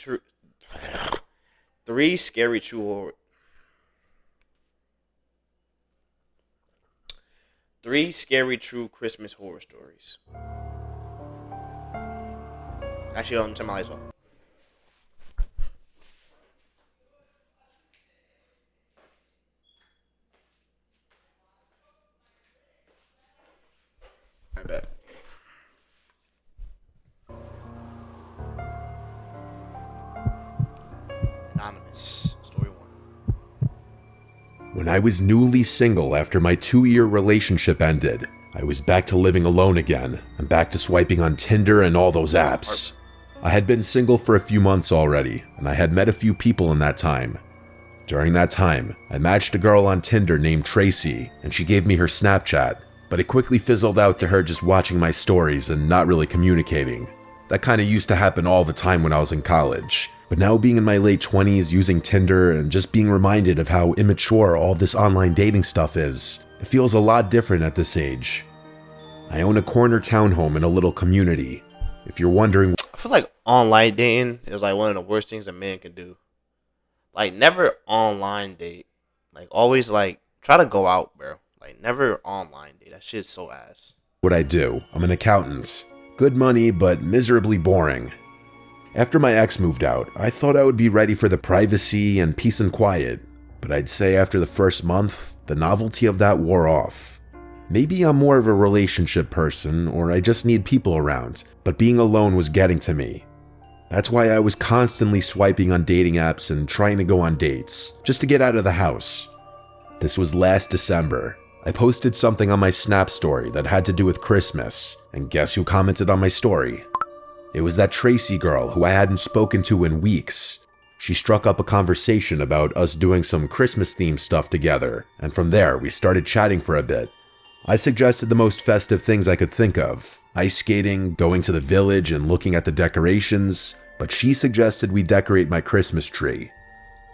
True. Three scary true horror. Three scary true Christmas horror stories. Actually, don't turn my lights off. I bet. Anonymous. Story one. When I was newly single after my 2-year relationship ended, I was back to living alone again and back to swiping on Tinder and all those apps. I had been single for a few months already, and I had met a few people in that time. During that time, I matched a girl on Tinder named Tracy, and she gave me her Snapchat, but it quickly fizzled out to her just watching my stories and not really communicating. That kinda used to happen all the time when I was in college. But now being in my late 20s using Tinder and just being reminded of how immature all this online dating stuff is, it feels a lot different at this age. I own a corner townhome in a little community. If you're wondering, I feel like online dating is like one of the worst things a man can do. Like never online date. Like always like try to go out, bro. Like never online date. That shit's so ass. what I do, I'm an accountant. Good money, but miserably boring. After my ex moved out, I thought I would be ready for the privacy and peace and quiet, but I'd say after the first month, the novelty of that wore off. Maybe I'm more of a relationship person, or I just need people around, but being alone was getting to me. That's why I was constantly swiping on dating apps and trying to go on dates, just to get out of the house. This was last December. I posted something on my Snap story that had to do with Christmas, and guess who commented on my story? It was that Tracy girl who I hadn't spoken to in weeks. She struck up a conversation about us doing some Christmas-themed stuff together, and from there we started chatting for a bit. I suggested the most festive things I could think of, ice skating, going to the village, and looking at the decorations, but she suggested we decorate my Christmas tree.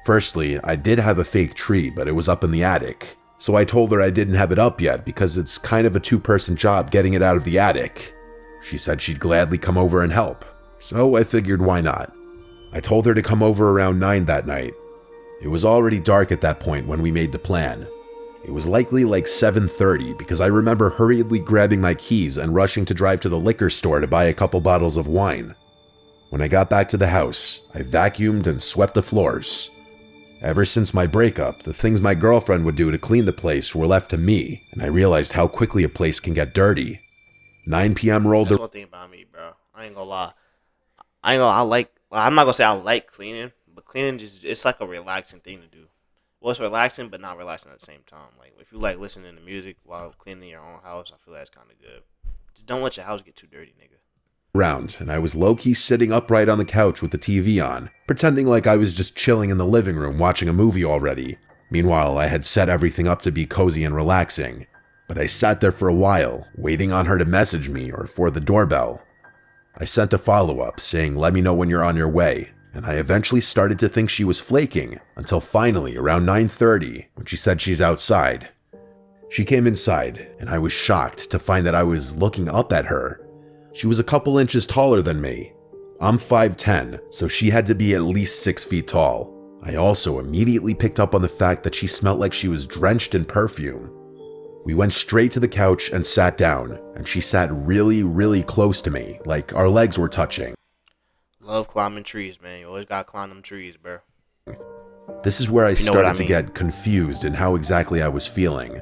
Firstly, I did have a fake tree, but it was up in the attic, so I told her I didn't have it up yet because it's kind of a two-person job getting it out of the attic. She said she'd gladly come over and help, so I figured why not. I told her to come over around 9 that night. It was already dark at that point when we made the plan. It was likely like 7:30 because I remember hurriedly grabbing my keys and rushing to drive to the liquor store to buy a couple bottles of wine. When I got back to the house, I vacuumed and swept the floors. Ever since my breakup, the things my girlfriend would do to clean the place were left to me, and I realized how quickly a place can get dirty. 9 p.m. rolled That's one thing about me, bro. I ain't gonna lie. I ain't gonna. I like. Well, I'm not gonna say I like cleaning, but cleaning just—it's like a relaxing thing to do. Well, it's relaxing, but not relaxing at the same time. Like if you like listening to music while cleaning your own house, I feel that's kind of good. Just don't let your house get too dirty, nigga. around, and I was low-key sitting upright on the couch with the TV on, pretending like I was just chilling in the living room watching a movie already. Meanwhile, I had set everything up to be cozy and relaxing. But I sat there for a while, waiting on her to message me or for the doorbell. I sent a follow-up saying, "Let me know when you're on your way," and I eventually started to think she was flaking, until finally around 9:30, when she said she's outside. She came inside, and I was shocked to find that I was looking up at her. She was a couple inches taller than me. I'm 5'10", so she had to be at least 6 feet tall. I also immediately picked up on the fact that she smelled like she was drenched in perfume. We went straight to the couch and sat down, and she sat really, really close to me, like our legs were touching. Love climbing trees, man. You always gotta climb them trees, bro. This is where I You know what started I to mean. get confused in how exactly I was feeling.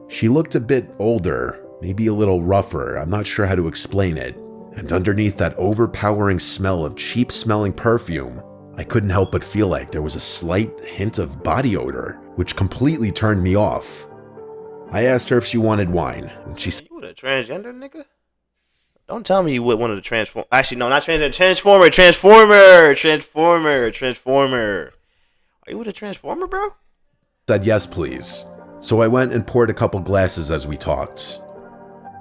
She looked a bit older, maybe a little rougher, I'm not sure how to explain it. And underneath that overpowering smell of cheap-smelling perfume, I couldn't help but feel like there was a slight hint of body odor, which completely turned me off. I asked her if she wanted wine, and she You with a transgender nigga? Don't tell me you with one of the transform. Actually, no, not transgender. Transformer. Are you with a transformer, bro? said yes, please. So I went and poured a couple glasses as we talked.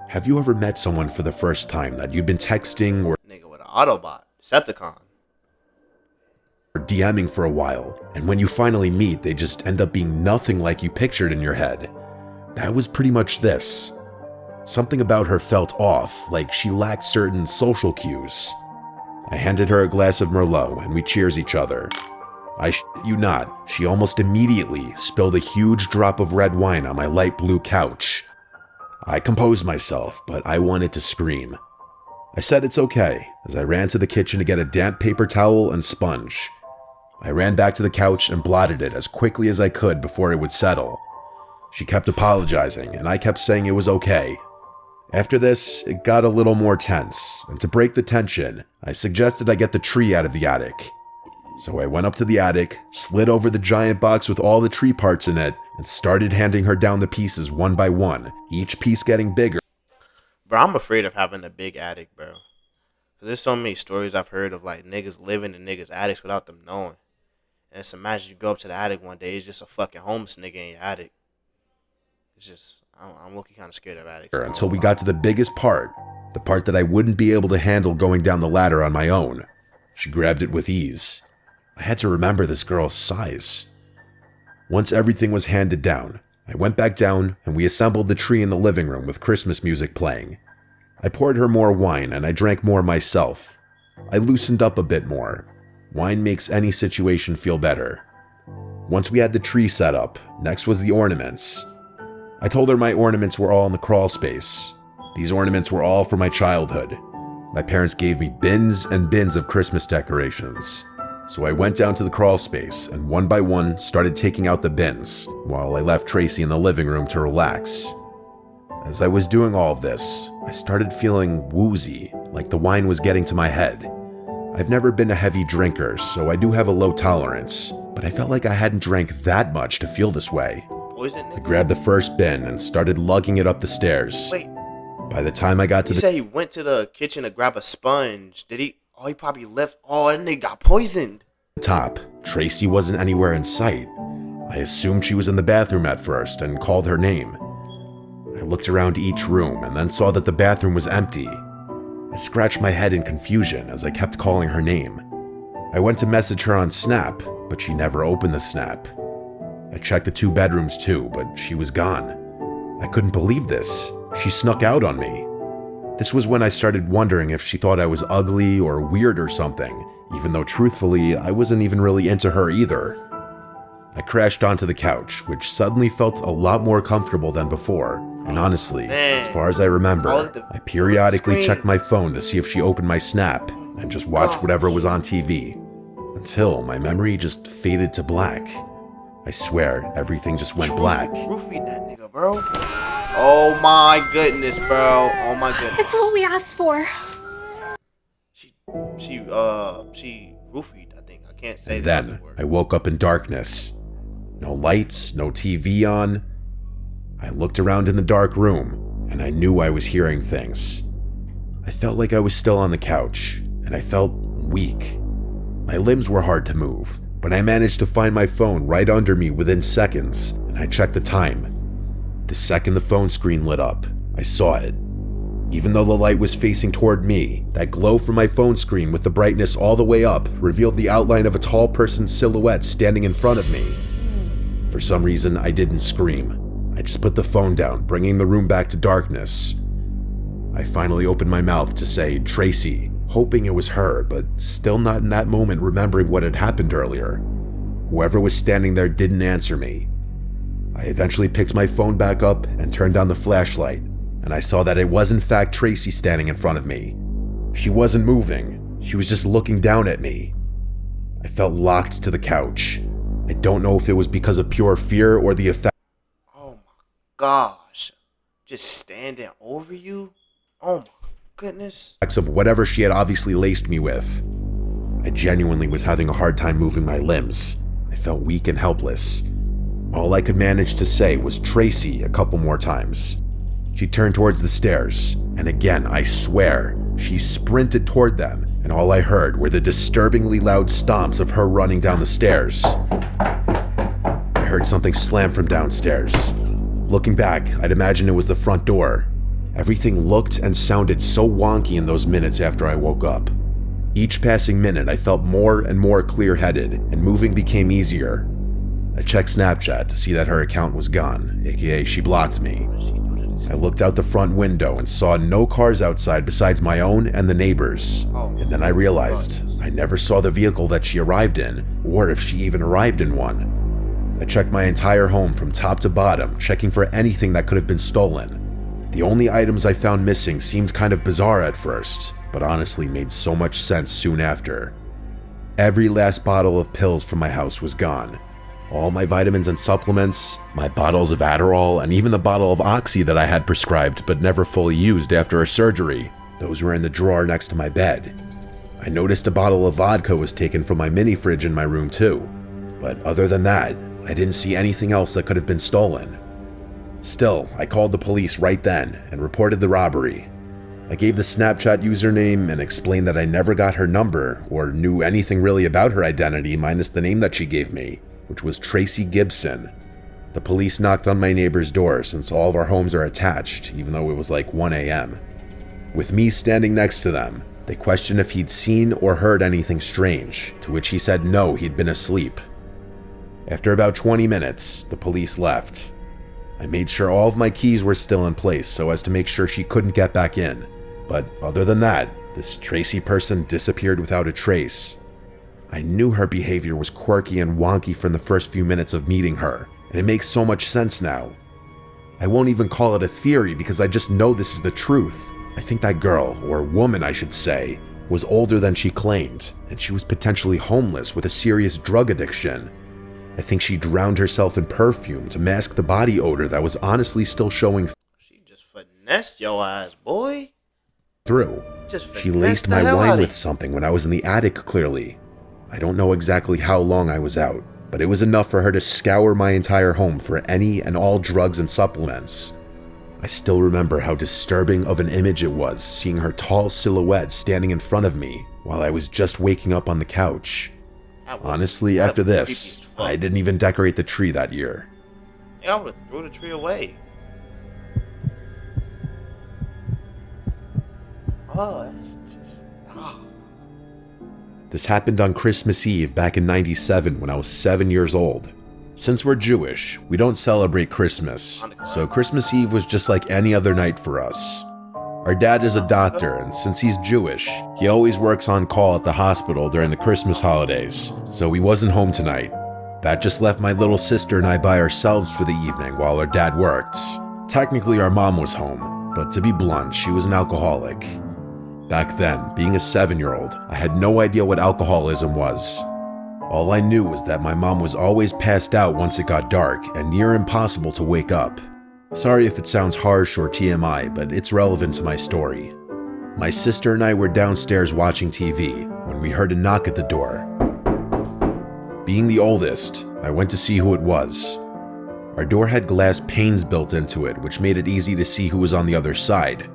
Have you ever met someone for the first time that you'd been texting or Nigga with an Autobot, Decepticon. DMing for a while, and when you finally meet, they just end up being nothing like you pictured in your head? That was pretty much this. Something about her felt off, like she lacked certain social cues. I handed her a glass of Merlot and we cheers each other. I shit you not, she almost immediately spilled a huge drop of red wine on my light blue couch. I composed myself, but I wanted to scream. I said it's okay as I ran to the kitchen to get a damp paper towel and sponge. I ran back to the couch and blotted it as quickly as I could before it would settle. She kept apologizing and I kept saying it was okay. After this, it got a little more tense, and to break the tension, I suggested I get the tree out of the attic. So I went up to the attic, slid over the giant box with all the tree parts in it, and started handing her down the pieces one by one, each piece getting bigger. Bro, I'm afraid of having a big attic, bro. 'Cause there's so many stories I've heard of like niggas living in niggas' attics without them knowing. And it's imagine you go up to the attic one day, it's just a fucking homeless nigga in your attic. It's just, I'm looking kind of scared of attics. Until we got to the biggest part, the part that I wouldn't be able to handle going down the ladder on my own. She grabbed it with ease. I had to remember this girl's size. Once everything was handed down, I went back down and we assembled the tree in the living room with Christmas music playing. I poured her more wine and I drank more myself. I loosened up a bit more. Wine makes any situation feel better. Once we had the tree set up, next was the ornaments. I told her my ornaments were all in the crawl space. These ornaments were all from my childhood. My parents gave me bins and bins of Christmas decorations. So I went down to the crawl space and one by one started taking out the bins, while I left Tracy in the living room to relax. As I was doing all of this, I started feeling woozy, like the wine was getting to my head. I've never been a heavy drinker, so I do have a low tolerance, but I felt like I hadn't drank that much to feel this way. Poison, I grabbed the first bin and started lugging it up the stairs. Wait. By the time I got to You said he went to the kitchen to grab a sponge. Did he? Oh, he probably left. Oh, that nigga got poisoned. Top, Tracy wasn't anywhere in sight. I assumed she was in the bathroom at first and called her name. I looked around each room and then saw that the bathroom was empty. I scratched my head in confusion as I kept calling her name. I went to message her on Snap, but she never opened the Snap. I checked the 2 bedrooms too, but she was gone. I couldn't believe this. She snuck out on me. This was when I started wondering if she thought I was ugly or weird or something, even though truthfully, I wasn't even really into her either. I crashed onto the couch, which suddenly felt a lot more comfortable than before, and honestly, as far as I remember, I periodically checked my phone to see if she opened my Snap, and just watched whatever was on TV, until my memory just faded to black. I swear, everything just went black. Roofied that nigga, bro. Oh my goodness, bro. Oh my goodness. It's what we asked for. She roofied, I think. I can't say And that then other word. I woke up in darkness. No lights, no TV on. I looked around in the dark room, and I knew I was hearing things. I felt like I was still on the couch, and I felt weak. My limbs were hard to move, but I managed to find my phone right under me within seconds, and I checked the time. The second the phone screen lit up, I saw it. Even though the light was facing toward me, that glow from my phone screen with the brightness all the way up revealed the outline of a tall person's silhouette standing in front of me. For some reason, I didn't scream. I just put the phone down, bringing the room back to darkness. I finally opened my mouth to say, "Tracy," hoping it was her, but still not in that moment remembering what had happened earlier. Whoever was standing there didn't answer me. I eventually picked my phone back up and turned on the flashlight, and I saw that it was in fact Tracy standing in front of me. She wasn't moving, she was just looking down at me. I felt locked to the couch. I don't know if it was because of pure fear or the effect Oh my gosh. Just standing over you? Oh my goodness. of whatever she had obviously laced me with. I genuinely was having a hard time moving my limbs. I felt weak and helpless. All I could manage to say was "Tracy" a couple more times. She turned towards the stairs, and again, I swear, she sprinted toward them, and all I heard were the disturbingly loud stomps of her running down the stairs. I heard something slam from downstairs. Looking back, I'd imagine it was the front door. Everything looked and sounded so wonky in those minutes after I woke up. Each passing minute, I felt more and more clear-headed, and moving became easier. I checked Snapchat to see that her account was gone, aka she blocked me. What did she do to I looked out the front window and saw no cars outside besides my own and the neighbors. And then I realized I never saw the vehicle that she arrived in, or if she even arrived in one. I checked my entire home from top to bottom, checking for anything that could have been stolen. The only items I found missing seemed kind of bizarre at first, but honestly made so much sense soon after. Every last bottle of pills from my house was gone. All my vitamins and supplements, my bottles of Adderall, and even the bottle of Oxy that I had prescribed but never fully used after a surgery, those were in the drawer next to my bed. I noticed a bottle of vodka was taken from my mini fridge in my room too, but other than that, I didn't see anything else that could have been stolen. Still, I called the police right then and reported the robbery. I gave the Snapchat username and explained that I never got her number or knew anything really about her identity minus the name that she gave me, which was Tracy Gibson. The police knocked on my neighbor's door since all of our homes are attached, even though it was like 1 a.m. With me standing next to them, they questioned if he'd seen or heard anything strange, to which he said no, he'd been asleep. After about 20 minutes, the police left. I made sure all of my keys were still in place so as to make sure she couldn't get back in. But other than that, this Tracy person disappeared without a trace. I knew her behavior was quirky and wonky from the first few minutes of meeting her, and it makes so much sense now. I won't even call it a theory because I just know this is the truth. I think that girl, or woman I should say, was older than she claimed, and she was potentially homeless with a serious drug addiction. I think she drowned herself in perfume to mask the body odor that was honestly still showing She just finessed your ass, boy. through. She laced my wine with something when I was in the attic, clearly. I don't know exactly how long I was out, but it was enough for her to scour my entire home for any and all drugs and supplements. I still remember how disturbing of an image it was seeing her tall silhouette standing in front of me while I was just waking up on the couch. Honestly, after this, I didn't even decorate the tree that year. Yeah, I would have threw the tree away. Oh, that's just... Oh. This happened on Christmas Eve back in '97 when I was 7 years old. Since we're Jewish, we don't celebrate Christmas, so Christmas Eve was just like any other night for us. Our dad is a doctor, and since he's Jewish, he always works on call at the hospital during the Christmas holidays, so he wasn't home tonight. That just left my little sister and I by ourselves for the evening while our dad worked. Technically, our mom was home, but to be blunt, she was an alcoholic. Back then, being a 7-year-old, I had no idea what alcoholism was. All I knew was that my mom was always passed out once it got dark and near impossible to wake up. Sorry if it sounds harsh or TMI, but it's relevant to my story. My sister and I were downstairs watching TV when we heard a knock at the door. Being the oldest, I went to see who it was. Our door had glass panes built into it, which made it easy to see who was on the other side.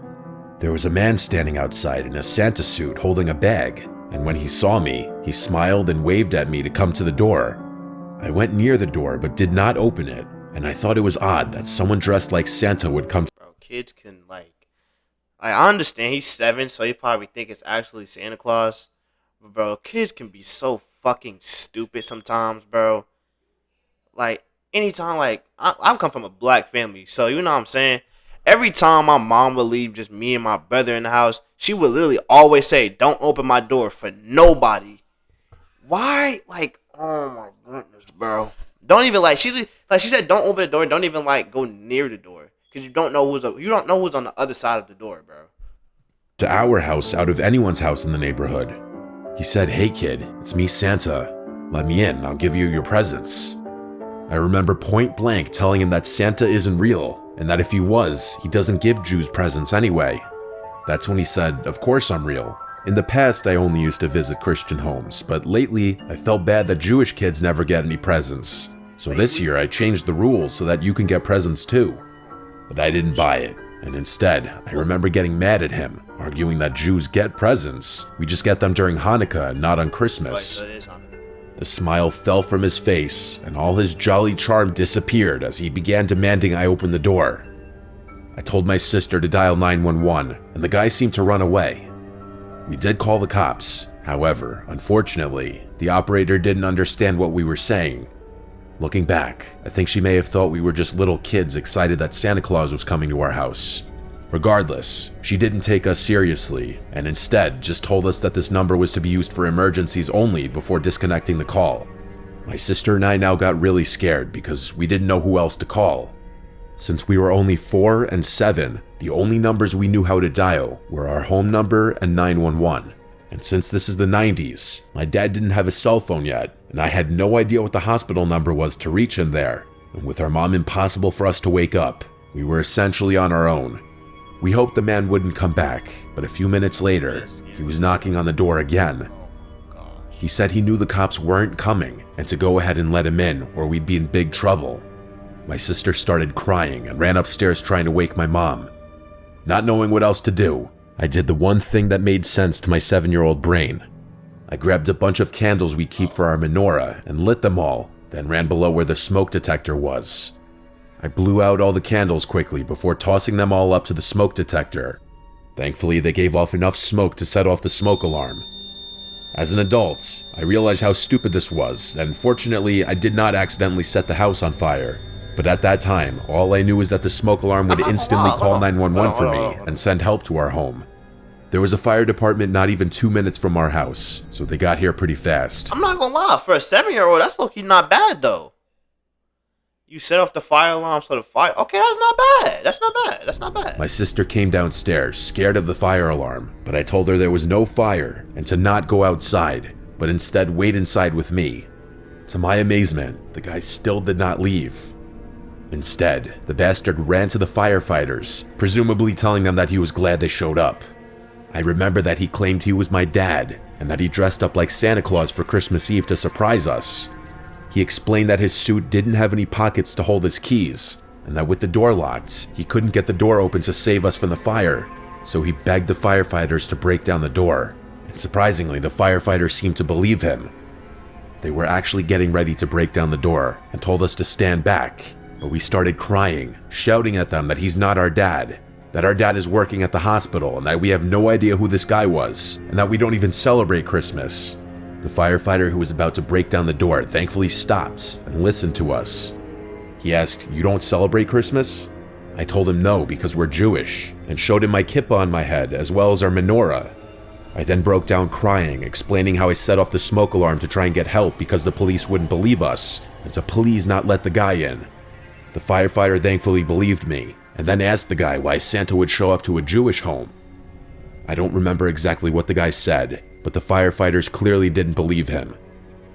There was a man standing outside in a Santa suit holding a bag, and when he saw me, he smiled and waved at me to come to the door. I went near the door but did not open it, and I thought it was odd that someone dressed like Santa would come to— Bro, kids can, like, I understand he's 7, so you probably think it's actually Santa Claus. But, bro, kids can be so fucking stupid sometimes, bro. Like, anytime, like, I come from a black family, so you know what I'm saying? Every time my mom would leave just me and my brother in the house, she would literally always say, "Don't open my door for nobody." Why? Like, oh my goodness, bro. Don't even, like, she said, "Don't open the door. Don't even, like, go near the door, because you don't know who's on the other side of the door, bro." to our house out of anyone's house in the neighborhood. He said, "Hey kid, it's me, Santa. Let me in, I'll give you your presents." I remember point blank telling him that Santa isn't real, and that if he was, he doesn't give Jews presents anyway. That's when he said, "Of course I'm real. In the past, I only used to visit Christian homes, but lately, I felt bad that Jewish kids never get any presents. So this year, I changed the rules so that you can get presents too." But I didn't buy it, and instead, I remember getting mad at him, arguing that Jews get presents. We just get them during Hanukkah and not on Christmas. The smile fell from his face, and all his jolly charm disappeared as he began demanding I open the door. I told my sister to dial 911, and the guy seemed to run away. We did call the cops. However, unfortunately, the operator didn't understand what we were saying. Looking back, I think she may have thought we were just little kids excited that Santa Claus was coming to our house. Regardless, she didn't take us seriously, and instead just told us that this number was to be used for emergencies only before disconnecting the call. My sister and I now got really scared because we didn't know who else to call. Since we were only 4 and 7, the only numbers we knew how to dial were our home number and 911. And since this is the 90s, my dad didn't have a cell phone yet, and I had no idea what the hospital number was to reach him there. And with our mom impossible for us to wake up, we were essentially on our own. We hoped the man wouldn't come back, but a few minutes later, he was knocking on the door again. He said he knew the cops weren't coming and to go ahead and let him in or we'd be in big trouble. My sister started crying and ran upstairs trying to wake my mom. Not knowing what else to do, I did the one thing that made sense to my 7-year-old brain. I grabbed a bunch of candles we keep for our menorah and lit them all, then ran below where the smoke detector was. I blew out all the candles quickly before tossing them all up to the smoke detector. Thankfully, they gave off enough smoke to set off the smoke alarm. As an adult, I realized how stupid this was, and fortunately, I did not accidentally set the house on fire. But at that time, all I knew was that the smoke alarm would instantly call 911 for me and send help to our home. There was a fire department not even 2 minutes from our house, so they got here pretty fast. I'm not gonna lie, for a 7-year-old, that's low-key not bad though. You set off the fire alarm so the fire... Okay, that's not bad. That's not bad. That's not bad. My sister came downstairs, scared of the fire alarm, but I told her there was no fire and to not go outside, but instead wait inside with me. To my amazement, the guy still did not leave. Instead, the bastard ran to the firefighters, presumably telling them that he was glad they showed up. I remember that he claimed he was my dad, and that he dressed up like Santa Claus for Christmas Eve to surprise us. He explained that his suit didn't have any pockets to hold his keys, and that with the door locked, he couldn't get the door open to save us from the fire, so he begged the firefighters to break down the door, and surprisingly, the firefighters seemed to believe him. They were actually getting ready to break down the door, and told us to stand back, but we started crying, shouting at them that he's not our dad, that our dad is working at the hospital, and that we have no idea who this guy was, and that we don't even celebrate Christmas. The firefighter who was about to break down the door thankfully stopped and listened to us. He asked, "You don't celebrate Christmas?" I told him no because we're Jewish, and showed him my kippah on my head as well as our menorah. I then broke down crying, explaining how I set off the smoke alarm to try and get help because the police wouldn't believe us, and to please not let the guy in. The firefighter thankfully believed me, and then asked the guy why Santa would show up to a Jewish home. I don't remember exactly what the guy said, but the firefighters clearly didn't believe him.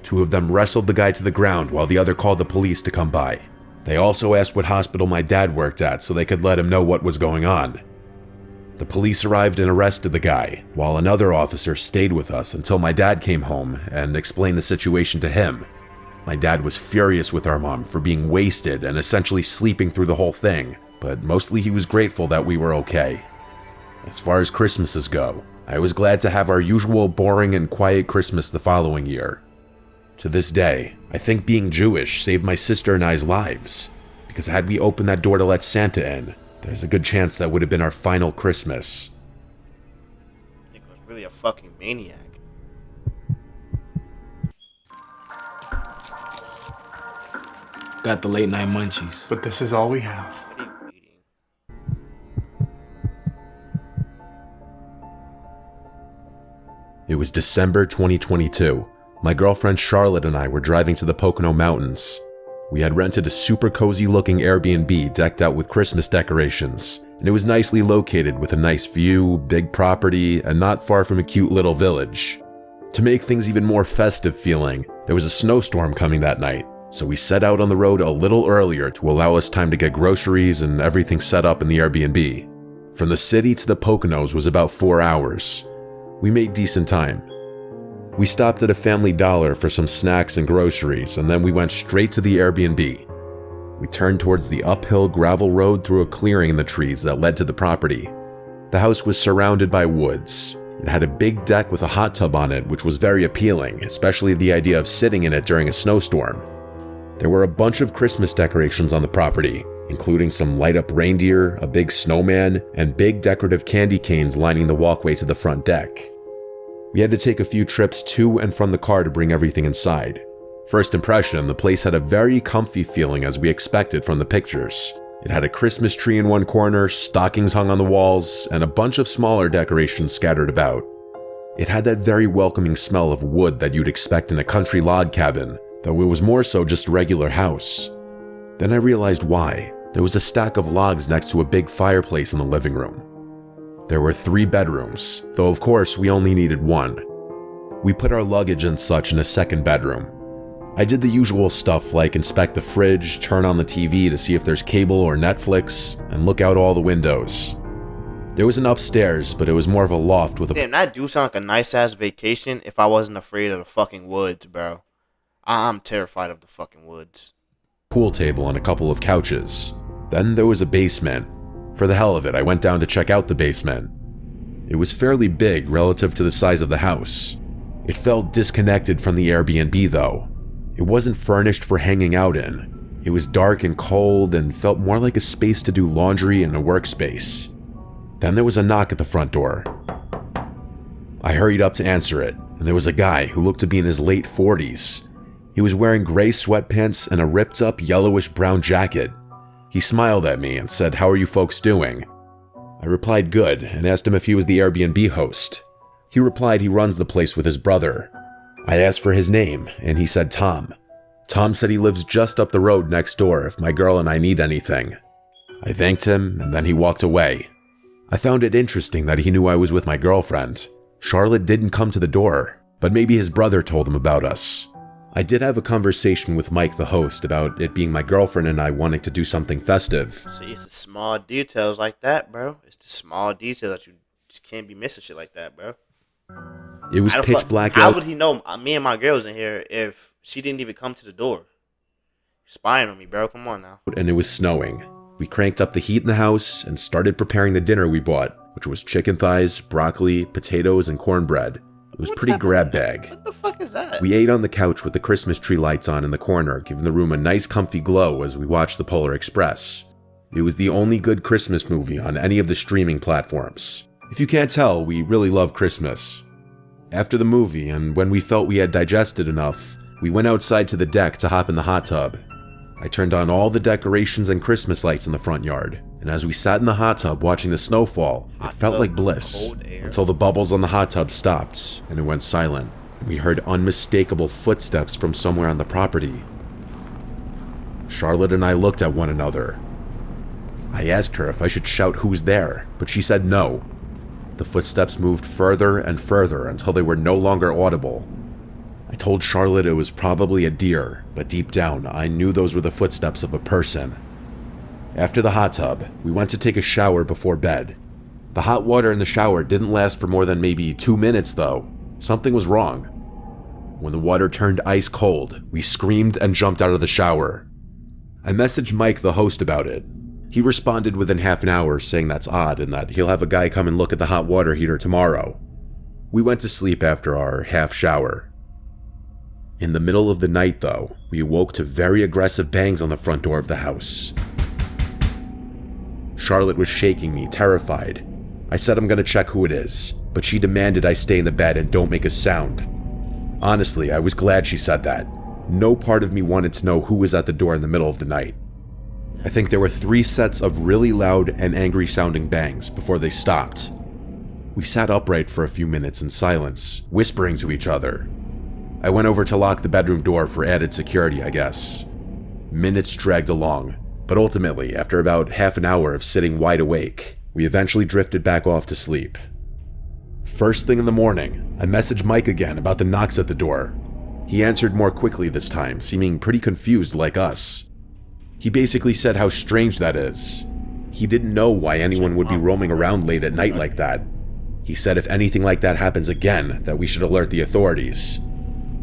2 of them wrestled the guy to the ground while the other called the police to come by. They also asked what hospital my dad worked at so they could let him know what was going on. The police arrived and arrested the guy, while another officer stayed with us until my dad came home and explained the situation to him. My dad was furious with our mom for being wasted and essentially sleeping through the whole thing, but mostly he was grateful that we were okay. As far as Christmases go, I was glad to have our usual boring and quiet Christmas the following year. To this day, I think being Jewish saved my sister and I's lives, because had we opened that door to let Santa in, there's a good chance that would have been our final Christmas. Nick was really a fucking maniac. Got the late night munchies. But this is all we have. What are you eating? It was December 2022. My girlfriend Charlotte and I were driving to the Pocono Mountains. We had rented a super cozy looking Airbnb decked out with Christmas decorations, and it was nicely located with a nice view, big property, and not far from a cute little village. To make things even more festive feeling, there was a snowstorm coming that night, so we set out on the road a little earlier to allow us time to get groceries and everything set up in the Airbnb. From the city to the Poconos was about 4 hours. We made decent time. We stopped at a Family Dollar for some snacks and groceries, and then we went straight to the Airbnb. We turned towards the uphill gravel road through a clearing in the trees that led to the property. The house was surrounded by woods. It had a big deck with a hot tub on it, which was very appealing, especially the idea of sitting in it during a snowstorm. There were a bunch of Christmas decorations on the property, including some light-up reindeer, a big snowman, and big decorative candy canes lining the walkway to the front deck. We had to take a few trips to and from the car to bring everything inside. First impression, the place had a very comfy feeling as we expected from the pictures. It had a Christmas tree in one corner, stockings hung on the walls, and a bunch of smaller decorations scattered about. It had that very welcoming smell of wood that you'd expect in a country log cabin, though it was more so just a regular house. Then I realized why. There was a stack of logs next to a big fireplace in the living room. There were 3 bedrooms, though of course we only needed 1. We put our luggage and such in a second bedroom. I did the usual stuff like inspect the fridge, turn on the TV to see if there's cable or Netflix, and look out all the windows. There was an upstairs, but it was more of a loft with a Damn, that do sound like a nice ass vacation if I wasn't afraid of the fucking woods, bro. I'm terrified of the fucking woods. pool table and a couple of couches. Then there was a basement. For the hell of it, I went down to check out the basement. It was fairly big relative to the size of the house. It felt disconnected from the Airbnb though. It wasn't furnished for hanging out in. It was dark and cold and felt more like a space to do laundry and a workspace. Then there was a knock at the front door. I hurried up to answer it, and there was a guy who looked to be in his late 40s. He was wearing gray sweatpants and a ripped up yellowish brown jacket. He smiled at me and said, "How are you folks doing?" I replied good and asked him if he was the Airbnb host. He replied he runs the place with his brother. I asked for his name, and he said Tom. Tom said he lives just up the road next door if my girl and I need anything. I thanked him, and then he walked away. I found it interesting that he knew I was with my girlfriend. Charlotte didn't come to the door, but maybe his brother told him about us. I did have a conversation with Mike, the host, about it being my girlfriend and I wanting to do something festive. See, it's the small details like that, bro. It's the small details that you just can't be missing shit like that, bro. It was pitch black How out. would he know me and my girls in here if she didn't even come to the door? You're spying on me, bro. Come on now. And it was snowing. We cranked up the heat in the house and started preparing the dinner we bought, which was chicken thighs, broccoli, potatoes, and cornbread. It was pretty grab bag. What the fuck is that? We ate on the couch with the Christmas tree lights on in the corner, giving the room a nice comfy glow as we watched the Polar Express. It was the only good Christmas movie on any of the streaming platforms. If you can't tell, we really love Christmas. After the movie, and when we felt we had digested enough, we went outside to the deck to hop in the hot tub. I turned on all the decorations and Christmas lights in the front yard, and as we sat in the hot tub watching the snowfall, it felt like bliss, until the bubbles on the hot tub stopped, and it went silent. We heard unmistakable footsteps from somewhere on the property. Charlotte and I looked at one another. I asked her if I should shout who's there, but she said no. The footsteps moved further and further until they were no longer audible. I told Charlotte it was probably a deer, but deep down, I knew those were the footsteps of a person. After the hot tub, we went to take a shower before bed. The hot water in the shower didn't last for more than maybe 2 minutes though. Something was wrong. When the water turned ice cold, we screamed and jumped out of the shower. I messaged Mike, the host, about it. He responded within half an hour saying that's odd and that he'll have a guy come and look at the hot water heater tomorrow. We went to sleep after our half shower. In the middle of the night though, we awoke to very aggressive bangs on the front door of the house. Charlotte was shaking me, terrified. I said I'm gonna check who it is, but she demanded I stay in the bed and don't make a sound. Honestly, I was glad she said that. No part of me wanted to know who was at the door in the middle of the night. I think there were 3 sets of really loud and angry sounding bangs before they stopped. We sat upright for a few minutes in silence, whispering to each other. I went over to lock the bedroom door for added security, I guess. Minutes dragged along, but ultimately, after about half an hour of sitting wide awake, we eventually drifted back off to sleep. First thing in the morning, I messaged Mike again about the knocks at the door. He answered more quickly this time, seeming pretty confused like us. He basically said how strange that is. He didn't know why anyone would be roaming around late at night like that. He said if anything like that happens again, that we should alert the authorities.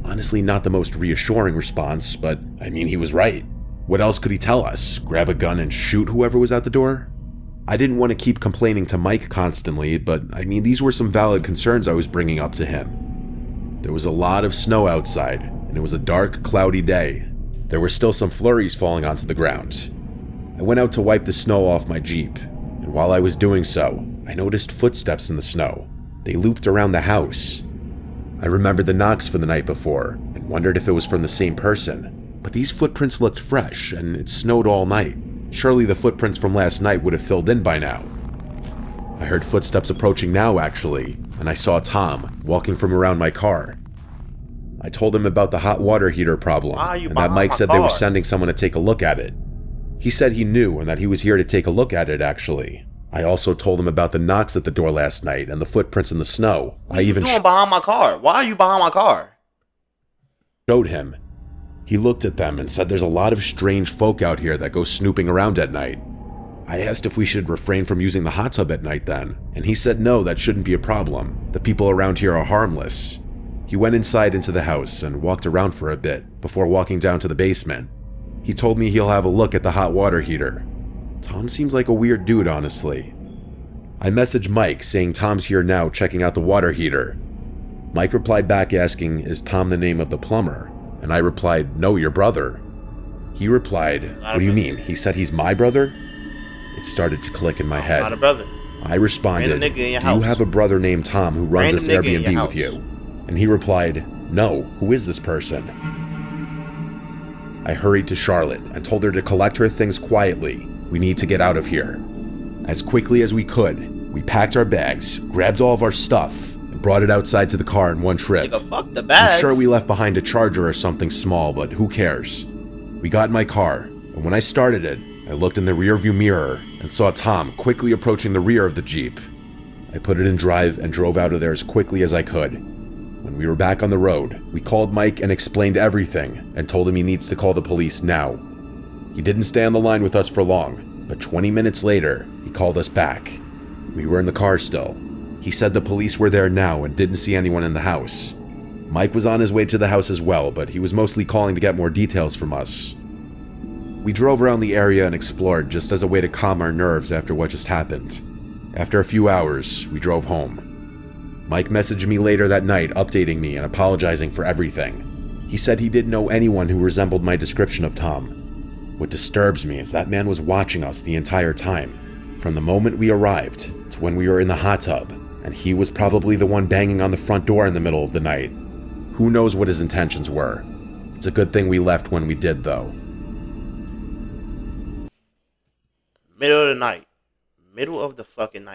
Honestly, not the most reassuring response, but I mean, he was right. What else could he tell us? Grab a gun and shoot whoever was at the door? I didn't want to keep complaining to Mike constantly, but I mean, these were some valid concerns I was bringing up to him. There was a lot of snow outside, and it was a dark, cloudy day. There were still some flurries falling onto the ground. I went out to wipe the snow off my Jeep, and while I was doing so, I noticed footsteps in the snow. They looped around the house. I remembered the knocks from the night before, and and wondered if it was from the same person. But these footprints looked fresh, and it snowed all night. Surely the footprints from last night would have filled in by now. I heard footsteps approaching now, actually, and I saw Tom walking from around my car. I told him about the hot water heater problem, and that Mike said they were sending someone to take a look at it. He said he knew and that he was here to take a look at it, actually. I also told him about the knocks at the door last night and the footprints in the snow. What are you doing behind my car? Why are you behind my car? Showed him. He looked at them and said there's a lot of strange folk out here that go snooping around at night. I asked if we should refrain from using the hot tub at night then, and he said no, that shouldn't be a problem. The people around here are harmless. He went inside into the house and walked around for a bit before walking down to the basement. He told me he'll have a look at the hot water heater. Tom seems like a weird dude, honestly. I messaged Mike saying Tom's here now checking out the water heater. Mike replied back asking, is Tom the name of the plumber? And I replied, no, your brother. He replied, what do you mean? He said he's my brother? It started to click in my head. Not a brother. I responded, do you have a brother named Tom who runs this Airbnb with you? And he replied, no, who is this person? I hurried to Charlotte and told her to collect her things quietly. We need to get out of here. As quickly as we could, we packed our bags, grabbed all of our stuff, and brought it outside to the car in one trip. Nigga, fuck the bags. I'm sure we left behind a charger or something small, but who cares? We got in my car, and when I started it, I looked in the rearview mirror and saw Tom quickly approaching the rear of the Jeep. I put it in drive and drove out of there as quickly as I could. When we were back on the road, we called Mike and explained everything and told him he needs to call the police now. He didn't stay on the line with us for long, but 20 minutes later, he called us back. We were in the car still. He said the police were there now and didn't see anyone in the house. Mike was on his way to the house as well, but he was mostly calling to get more details from us. We drove around the area and explored just as a way to calm our nerves after what just happened. After a few hours, we drove home. Mike messaged me later that night updating me and apologizing for everything. He said he didn't know anyone who resembled my description of Tom. What disturbs me is that man was watching us the entire time, from the moment we arrived to when we were in the hot tub, and he was probably the one banging on the front door in the middle of the night. Who knows what his intentions were? It's a good thing we left when we did, though. Middle of the night. Middle of the fucking night.